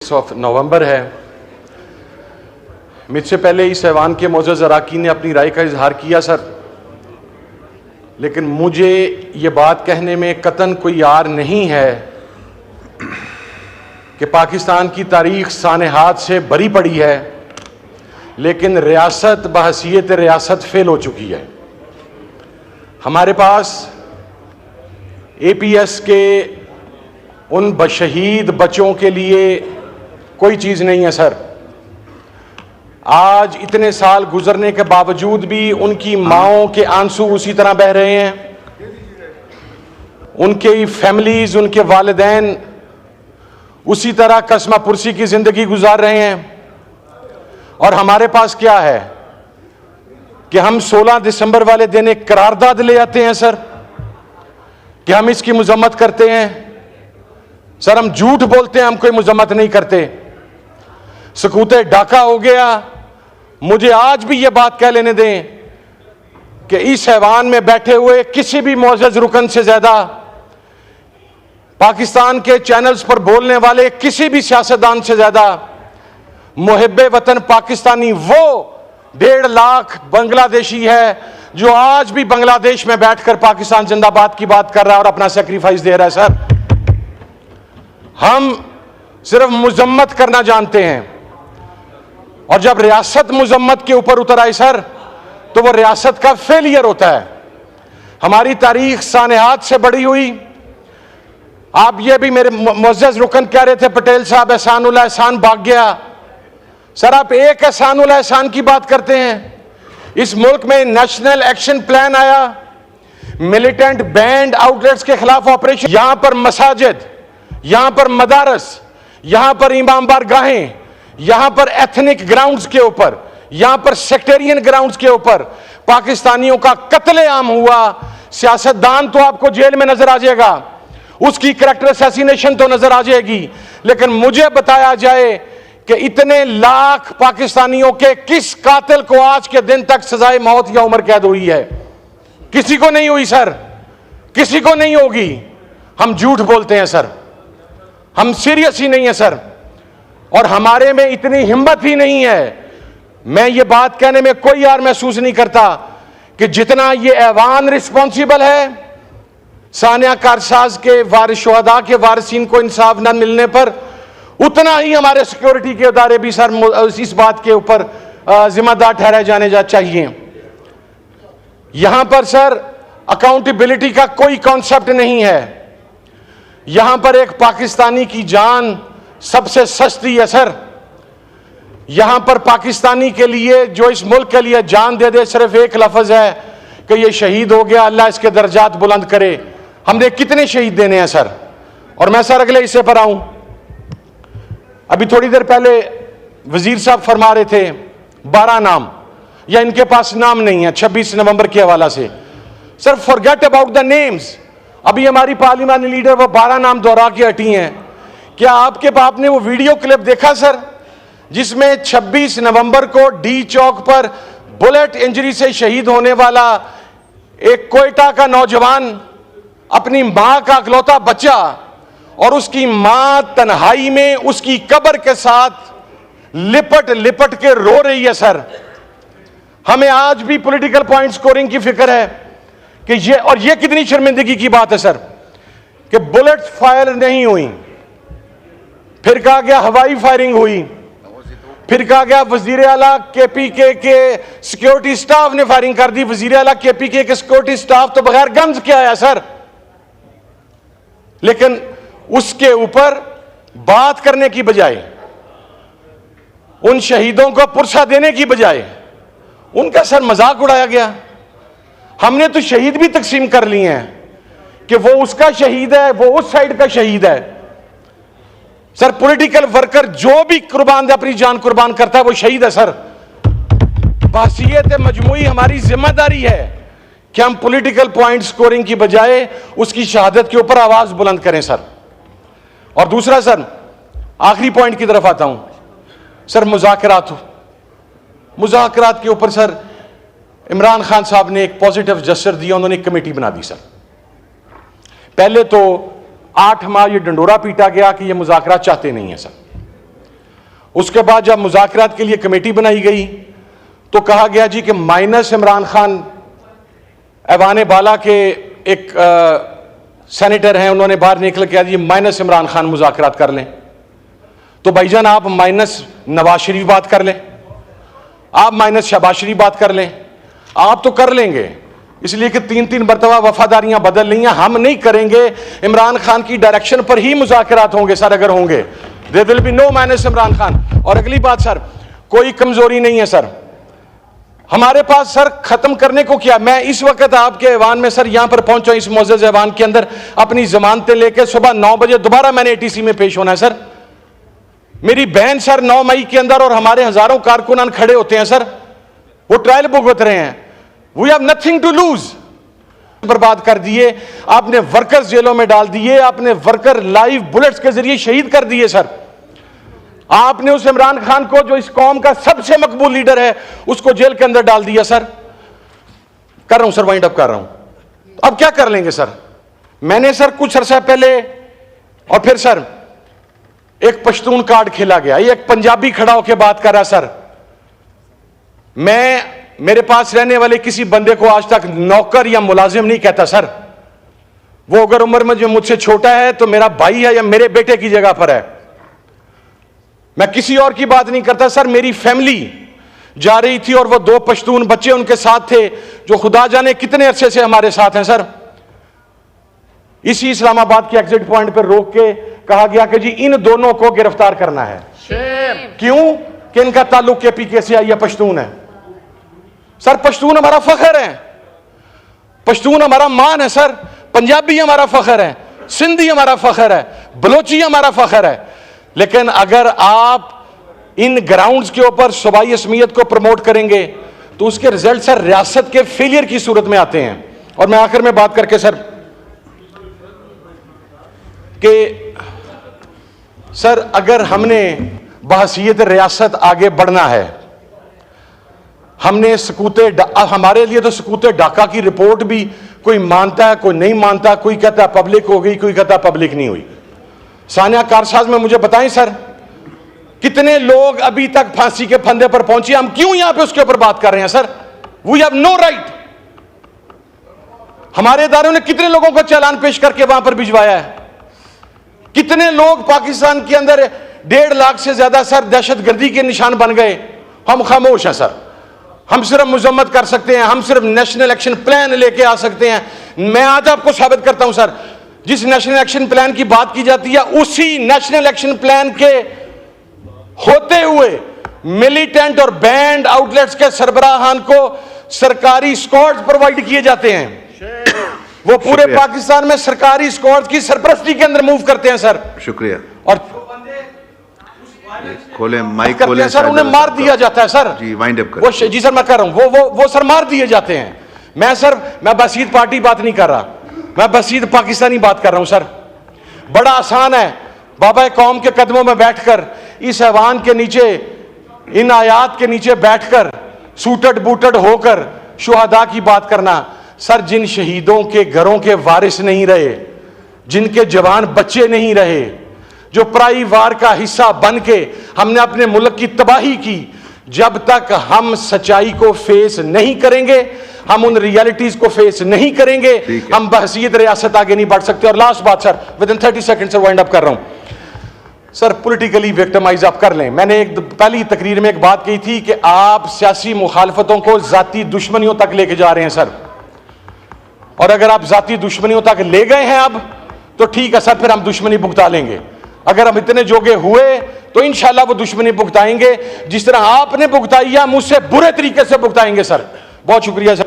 6 नवंबर है। मुझसे पहले इस ऐवान के मोअज़्ज़ज़ अराकीन ने अपनी राय का इजहार किया सर, लेकिन मुझे ये बात कहने में कतन कोई यार नहीं है कि पाकिस्तान की तारीख सानेहात से भरी पड़ी है, लेकिन रियासत बहसीयत रियासत फेल हो चुकी है। हमारे पास APS के उन शहीद बच्चों के लिए कोई चीज़ नहीं है सर। आज इतने साल गुजरने के बावजूद भी उनकी माओं के आंसू उसी तरह बह रहे हैं, उनके फैमिलीज, उनके वालिदैन उसी तरह कसमा पुरसी की जिंदगी गुजार रहे हैं। और हमारे पास क्या है कि हम 16 दिसंबर वाले दिन एक करारदाद ले आते हैं सर, कि हम इसकी मजम्मत करते हैं। सर हम झूठ बोलते हैं, हम कोई मजम्मत नहीं करते। सकूते डाका हो गया। मुझे आज भी यह बात कह लेने दें कि इस ऐवान में बैठे हुए किसी भी मुअज़्ज़ज़ रुकन से ज्यादा पाकिस्तान के चैनल्स पर बोलने वाले किसी भी सियासतदान से ज्यादा मुहिब्बे वतन पाकिस्तानी वो 1.5 लाख बांग्लादेशी है जो आज भी बांग्लादेश में बैठकर पाकिस्तान जिंदाबाद की बात कर रहा है और अपना सेक्रीफाइस दे रहा है। सर हम सिर्फ मुजम्मत करना जानते हैं, और जब रियासत मुजम्मत के ऊपर उतर आई सर, तो वो रियासत का फेलियर होता है। हमारी तारीख सानेहात से बड़ी हुई। आप ये भी मेरे मुअज़्ज़ज़ रुकन कह रहे थे पटेल साहब एहसान उल एहसान भाग गया। सर आप एक एहसान उल एहसान की बात करते हैं। इस मुल्क में नेशनल एक्शन प्लान आया, मिलिटेंट बैंड आउटलेट्स के खिलाफ ऑपरेशन, यहां पर मसाजिद, यहां पर मदारस, यहां पर इमाम बारगाहें, यहां पर एथनिक ग्राउंड्स के ऊपर, यहां पर सेक्टेरियन ग्राउंड्स के ऊपर पाकिस्तानियों का कत्लेआम हुआ। सियासतदान तो आपको जेल में नजर आ जाएगा, उसकी करैक्टर असैसिनेशन तो नजर आ जाएगी, लेकिन मुझे बताया जाए कि इतने लाख पाकिस्तानियों के किस कातिल को आज के दिन तक सजाए मौत या उम्र कैद हुई है? किसी को नहीं हुई सर, किसी को नहीं होगी। हम झूठ बोलते हैं सर, हम सीरियस ही नहीं है सर, और हमारे में इतनी हिम्मत ही नहीं है। मैं ये बात कहने में कोई यार महसूस नहीं करता कि जितना ये ऐवान रिस्पॉन्सिबल है सानिया कारसाज के शुहदा के वारिसीन को इंसाफ न मिलने पर, उतना ही हमारे सिक्योरिटी के इदारे भी सर इस बात के ऊपर जिम्मेदार ठहराए जाने चाहिए। यहां पर सर अकाउंटेबिलिटी का कोई कॉन्सेप्ट नहीं है। यहां पर एक पाकिस्तानी की जान सबसे सस्ती है सर। यहां पर पाकिस्तानी के लिए जो इस मुल्क के लिए जान दे दे, सिर्फ एक लफ्ज है कि ये शहीद हो गया, अल्लाह इसके दर्जात बुलंद करे। हमने कितने शहीद देने हैं सर? और मैं सर अगले हिस्से पर आऊं। अभी थोड़ी देर पहले वजीर साहब फरमा रहे थे 12 नाम, या इनके पास नाम नहीं है 26 नवंबर के हवाला से। Sir forget about the names. अभी हमारी पार्लियामानी लीडर वो 12 नाम दोहरा के हटी हैं। क्या आपके बाप ने वो वीडियो क्लिप देखा सर, जिसमें 26 नवंबर को डी चौक पर बुलेट इंजरी से शहीद होने वाला एक कोयटा का नौजवान अपनी मां का इकलौता बच्चा, और उसकी मां तन्हाई में उसकी कब्र के साथ लिपट लिपट के रो रही है सर। हमें आज भी पॉलिटिकल पॉइंट स्कोरिंग की फिक्र है कि ये कितनी शर्मिंदगी की बात है सर कि बुलेट फायर नहीं हुई, फिर कहा गया हवाई फायरिंग हुई, फिर कहा गया वजीर आला KPK के सिक्योरिटी स्टाफ ने फायरिंग कर दी। वजीर आला KPK के सिक्योरिटी स्टाफ तो बगैर गन्स के आया सर। लेकिन उसके ऊपर बात करने की बजाय, उन शहीदों को पुरसा देने की बजाय उनका सर मजाक उड़ाया गया। हमने तो शहीद भी तकसीम कर लिए हैं कि वो उसका शहीद है, वो उस साइड का शहीद है। सर पॉलिटिकल वर्कर जो भी कुर्बान अपनी जान कुर्बान करता है वो शहीद है सर। बासियत मजमूई हमारी जिम्मेदारी है कि हम पॉलिटिकल पॉइंट स्कोरिंग की बजाय उसकी शहादत के ऊपर आवाज बुलंद करें सर। और दूसरा सर, आखिरी पॉइंट की तरफ आता हूं सर, मुज़ाकरात के ऊपर सर इमरान खान साहब ने एक पॉजिटिव जस्चर दिया, उन्होंने एक कमेटी बना दी सर। पहले तो 8 माह ये डंडोरा पीटा गया कि ये मुज़ाकरात चाहते नहीं है सर, उसके बाद जब मुज़ाकरात के लिए कमेटी बनाई गई तो कहा गया जी कि माइनस इमरान खान, ऐवान बाला के एक सेनेटर हैं, उन्होंने बाहर निकल के जी माइनस इमरान खान मुज़ाकरात कर लें। तो भाईजान आप माइनस नवाज शरीफ बात कर लें, आप माइनस शहबाज शरीफ बात कर लें, आप तो कर लेंगे, इसलिए कि 3-3 मरतबा वफादारियां बदल ली हैं। हम नहीं करेंगे, इमरान खान की डायरेक्शन पर ही मुज़ाकरात होंगे सर। अगर होंगे there will be no minus Imran Khan. और अगली बात सर, कोई कमजोरी नहीं है सर हमारे पास सर, खत्म करने को क्या। मैं इस वक्त आपके ऐवान में सर यहां पर पहुंचा, इस मोअज़्ज़ज़ ऐवान के अंदर अपनी जमानतें लेकर सुबह 9 बजे दोबारा मैंने एटीसी में पेश होना है सर। मेरी बहन सर 9 मई के अंदर और हमारे हजारों कारकुनान खड़े होते हैं सर, वो ट्रायल भुगत रहे हैं। We have nothing to lose. बर्बाद कर दिए आपने, वर्कर्स जेलों में डाल दिए आपने, वर्कर लाइव बुलेट्स के जरिए शहीद कर दिए सर। आपने उस इमरान खान को जो इस कौम का सबसे मकबूल लीडर है उसको जेल के अंदर डाल दिया सर। कर रहा हूं सर, वाइंड अप कर रहा हूं। अब क्या कर लेंगे सर। मैंने सर कुछ अरसा पहले, और फिर सर एक पश्तून कार्ड खेला गया, एक पंजाबी खड़ा होकर बात कर रहा सर। मैं मेरे पास रहने वाले किसी बंदे को आज तक नौकर या मुलाजिम नहीं कहता सर। वो अगर उम्र में जो मुझसे छोटा है तो मेरा भाई है या मेरे बेटे की जगह पर है। मैं किसी और की बात नहीं करता सर। मेरी फैमिली जा रही थी और वो 2 पश्तून बच्चे उनके साथ थे जो खुदा जाने कितने अरसे से हमारे साथ हैं सर। इसी इस्लामाबाद के एग्जिट पॉइंट पर रोक के कहा गया कि जी इन दोनों को गिरफ्तार करना है। क्यों? कि इनका ताल्लुक केपीके से या पश्तून है सर। पश्तून हमारा फख्र है, पश्तून हमारा मान है सर। पंजाबी हमारा फख्र है, सिंधी हमारा फख्र है, बलोची हमारा फख्र है। लेकिन अगर आप इन ग्राउंड्स के ऊपर सूबाई असमियत को प्रमोट करेंगे तो उसके रिजल्ट सर रियासत के फेलियर की सूरत में आते हैं। और मैं आखिर में बात करके सर कि सर अगर हमने बहसीयत रियासत आगे बढ़ना है, हमने हमारे लिए तो सकूते डाका की रिपोर्ट भी कोई मानता है कोई नहीं मानता, कोई कहता है पब्लिक हो गई, कोई कहता है पब्लिक नहीं हुई। सानिया कारसाज में मुझे बताएं सर कितने लोग अभी तक फांसी के फंदे पर पहुंचे, हम क्यों यहां पे उसके ऊपर बात कर रहे हैं sir. We have no right. हमारे इदारों ने कितने लोगों को चालान पेश करके वहां पर भिजवाया है। कितने लोग पाकिस्तान के अंदर 1.5 लाख से ज्यादा सर दहशतगर्दी के निशान बन गए। हम खामोश हैं सर। हम सिर्फ मुजम्मत कर सकते हैं, हम सिर्फ नेशनल एक्शन प्लान लेके आ सकते हैं। मैं आज आपको साबित करता हूं सर, जिस नेशनल एक्शन प्लान की बात की जाती है उसी नेशनल एक्शन प्लान के होते हुए मिलिटेंट और बैंड आउटलेट्स के सरबराहान को सरकारी स्क्वाड्स प्रोवाइड किए जाते हैं। वो पूरे पाकिस्तान में सरकारी स्क्वाड्स की सरपरस्ती के अंदर मूव करते हैं सर। शुक्रिया। और खोले माइक खोले सर, उन्हें मार दिया जाता है सर। जी वाइंड अप वो जी सर मैं कर रहा हूं, वो सर मार दिए जाते हैं। मैं बसीद पार्टी बात नहीं कर रहा, मैं बसीद पाकिस्तानी बात कर रहा हूं सर। बड़ा आसान है बाबा कौम के कदमों में बैठकर इस ऐवान के नीचे इन आयात के नीचे बैठकर सूटड बूटड होकर शुहदा की बात करना। सर जिन शहीदों के घरों के वारिस नहीं रहे, जिनके जवान बच्चे नहीं रहे, जो पराई वार का हिस्सा बन के हमने अपने मुल्क की तबाही की, जब तक हम सच्चाई को फेस नहीं करेंगे, हम उन रियलिटीज को फेस नहीं करेंगे, हम बहसीयत रियासत आगे नहीं बढ़ सकते। और लास्ट बात sir, with in 30 second sir wind up कर रहा हूं सर। पॉलिटिकली विक्टिमाइज आप कर लें। मैंने एक पहली तकरीर में एक बात कही थी कि आप सियासी मुखालफतों को जाती दुश्मनियों तक लेके जा रहे हैं सर। और अगर आप जाती दुश्मनियों तक ले गए हैं अब तो ठीक है सर, फिर हम दुश्मनी भुगता लेंगे। अगर हम इतने जोगे हुए तो इंशाल्लाह वो दुश्मनी भुगताएंगे जिस तरह आपने भुगताई है, हम उससे बुरे तरीके से भुगताएंगे सर। बहुत शुक्रिया सर।